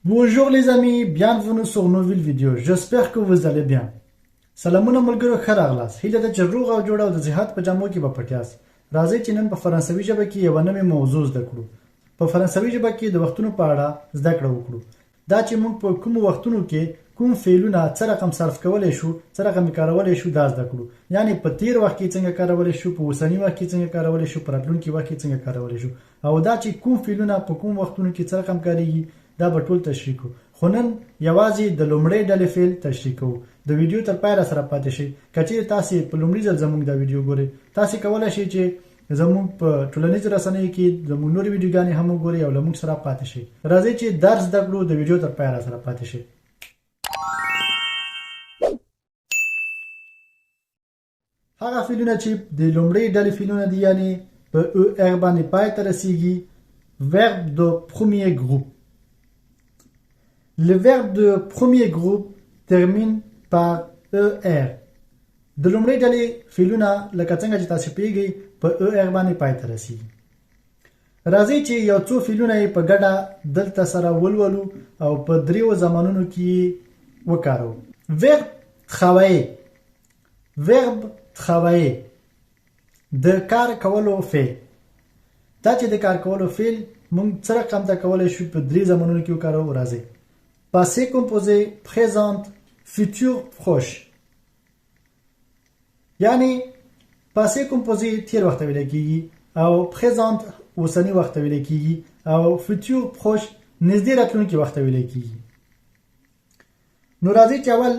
Bonjour les amis, bienvenue sur une nouvelle vidéo. J'espère que vous allez bien. سلامونه ملګرو ښه راغلاست. هیله ده چې روغ او جوړ او د صحت په جامو کې به پټیاست. راځئ چې نن په فرانسوي ژبه کې یوه نوې موضوع زده کړو. په فرانسوي ژبه کې د وختونو په اړه زده کړه وکړو. دا چې موږ په کوم وختونو کې کوم فعلونه څه رقم صرف کولی شو، څه رقم کارولی شو دا زده کړو. یعنی په تیر وخت کې څنګه کارولی شو، په اوسني وخت کې څنګه کارولی شو، په راتلونکي وخت کې څنګه کارولی شو. او دا چې کوم فعلونه په کوم وختونو کې څه رقم کاریږي دا به ټول تشریح کوو. خو نن یوازې د لومړۍ ډلې فعل تشریح کوو. د ویډیو تر پایه سره پاتې شئ. که چیرې تاسې په لومړي ځل زموږ دا ویډیو ګورئ، تاسې کولی شئ چې زموږ په ټولنیزو رسنیو کې زموږ نورې ویډیوګانې هم وګورئ او له موږ سره پاتې شئ. راځئ چې درس زده کړو، د ویډیو تر پایه سره پاتې شئ. هغه فعلونه چې د لومړۍ ډلې فعلونه دي، یعنی په ار باندې پای ته رسیږي. verbe de premier groupe. Le verbe de premier groupe termine par ER. د لومړۍ ډلې فعلونه لکه څنګه چې تاسو پیږئ په ER باندې پای ته رسیږي. راځئ چې یو څو فعلونه یې په ګډه دلته سره ولولو او په دریو زمانونو کې وکاروو. verbe travailler. verbe travailler د کار کولو فعل. دا چې د کار کولو فعل موږ څه رقم ته کولی شو په درې زمانونو کې وکاروو. راځئ. passé composé, présent, futur proche. یعنی passé composé تیر وخت ته ویل کېږي او présent اوسني وخت ته ویل کېږي او futur proche نږدې راتلونکي وخت ته ویل کېږي. نو راځئ چې اول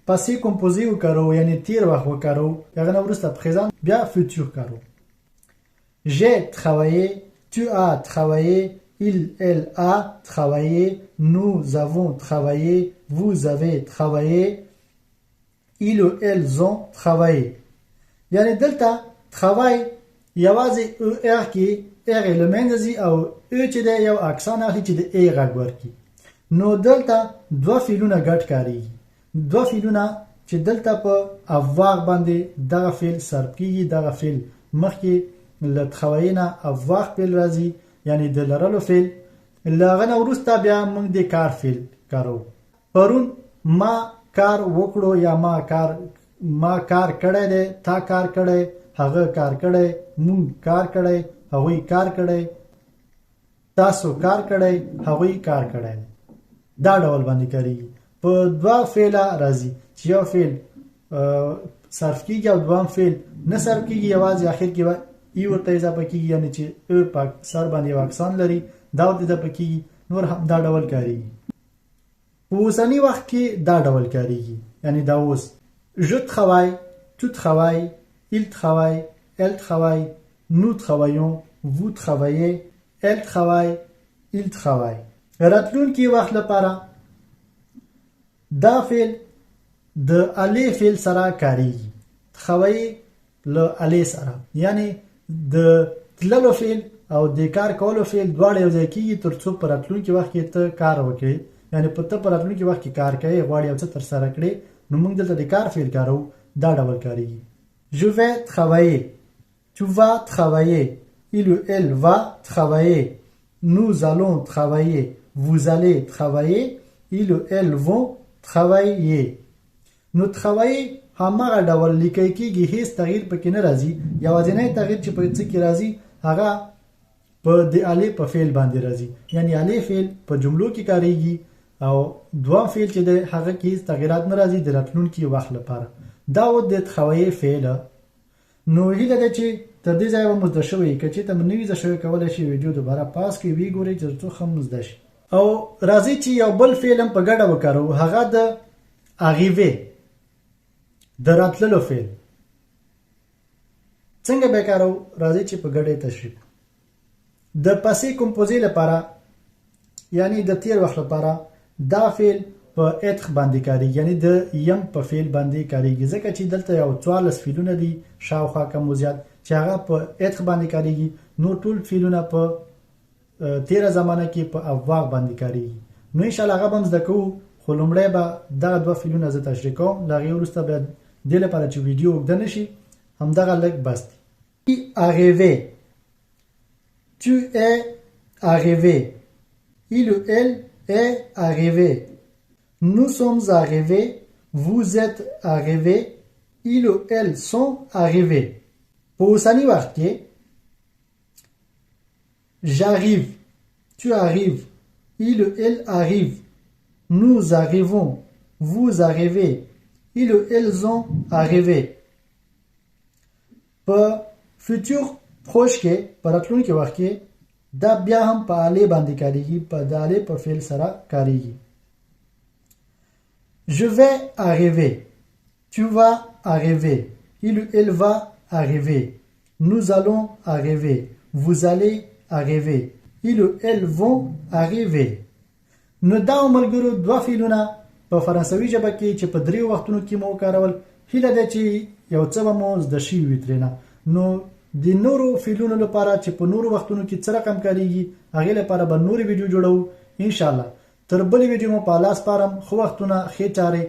passé composé وکاروو، یعنی تیر وخت وکاروو، هغه نه وروسته présent بیا futur کاروو. j'ai travaillé, tu as travaillé, il, elle a travaillé, nous avons travaillé, vous avez travaillé, ils ou elles ont travaillé. یعنی دلته travail یوازې er کې er له منځه ځي او چې د یو اکسان اخلي چې د ای غږ ورکړي. نو دلته دوه فعلونه ګډ کاریږي. دوه فعلونه چې دلته په avoir باندې دغه فعل صرف کېږي. دغه فعل مخکې له travailler نه avoir فعل راځي، یعنی د لرلو فعل. له هغه نه وروسته بیا موږ د کار فعل کاروو. پرون ما کار وکړو یا ما کار کړی دی، تا کار کړی، هغه کار کړی، موږ کار کړی، هغوی کار کړی، تاسو کار کړی، هغوی کار کړی. دا ډول باندې کاریږي. په دوه فعله راځي چې یو فعل صرف کېږي او دوام فعل نه صرف کېږي، یوازې آخر کې به ای ورته اضافه کېږي، یعنی چې په سر باندې یو اکسان لري دا ورته اضافه کېږي. نور هم دا ډول کاریږي. په اوسني وخت کې دا ډول کاریږي، یعنی دا اوس. je travaille, tu travailles, il travaille, elle travaille, nous travaillons, vous travaillez, elle travaille, il travaille. راتلونکي وخت لپاره دا فعل د الی فعل سره کاریږي. travailler له الی سره، یعنی د تللو فعل او د کار کولو فعل دواړه یو ځای کېږي تر څو په راتلونکي وخت کې ته کار وکړې. یعنی په ته په راتلونکي وخت کې کار کوې، غواړې یو څه ترسره کړې، نو موږ دلته د کار فعل کاروو. دا ډول کاریږي. je vais travailler, tu vas travailler, il ou elle va travailler, nous allons travailler, vous allez travailler, ils ou elles vont travailler. نو travailler هماغه ډول لیکل کېږي، هیڅ تغییر پکې نه راځي. یوازینی تغییر چې په څه کې راځي هغه په د الی په فعل باندې راځي، یعنی الی فعل په جملو کې کاریږي او دوام فعل چې د هغه کې هیڅ تغیرات نه راځي د راتلونکي وخت لپاره. دا و د travailler فعل. نو هیله ده چې تر دې ځایه به مو زده شوی. که چېرته مو نه وي زده شوی کولی شئ ویډیو دوباره پاس کړئ، ویې ګورئ تر څو ښه مو زده شي. او راځئ چې یو بل فعل هم په ګډه وکاروو، هغه د arriver د راتللو فعل. څنګه به کاروو؟ راځئ چې په ګډه تشریح. د passé composé لپاره، یعنی د تیر وخت لپاره، دا فعل په être باندې کاریږي، یعنی د یم په فعل باندې کاریږي، ځکه چې دلته یو 14 فعلونه دي شاوخوا کم و زیات چې هغه په être باندې کاریږي. نو ټول فعلونه په تیره زمانه کې په avoir باندې کاریږي. نو انشاءالله هغه به هم زده کوو، خو لومړی به دغه دوه فعلونه زه تشریح کوم. له هغې وروسته بیا دې لپاره چې ویډیو اوږده نه شي همدغه لږ بس دی. arrivé, tu es arrivé, il ou elle est arrivé. Nous sommes arrivés. Vous êtes arrivés. Il ou elles sont arrivés. په اوسني وخت کې j'arrive, tu arrives, il ou elle arrive, nous arrivons, vous arrivez, ils ou elles ont arrivé. په futur proche کې په راتلونکي وخت کې دا بیا هم په اله باندې کاریږي په داله په فعل سره کاریږي. Je vais arriver, tu vas arriver, il ou elle va arriver, nous allons arriver, vous allez arriver, ils ou elles vont arriver. نو دا ملګرو دوه فعلونه په فرانسوي ژبه کې چې په دریو وختونو کې مو کارول هیله ده چې یو څه به مو زده شوي وي ترېنه. نو د نورو فعلونو لپاره چې په نورو وختونو کې څه رقم کاریږي هغې لپاره به نورې ویډیو جوړو انشاءالله. تر بلې ویډیو مو په الله سپارم. ښه وختونه ښې چارې.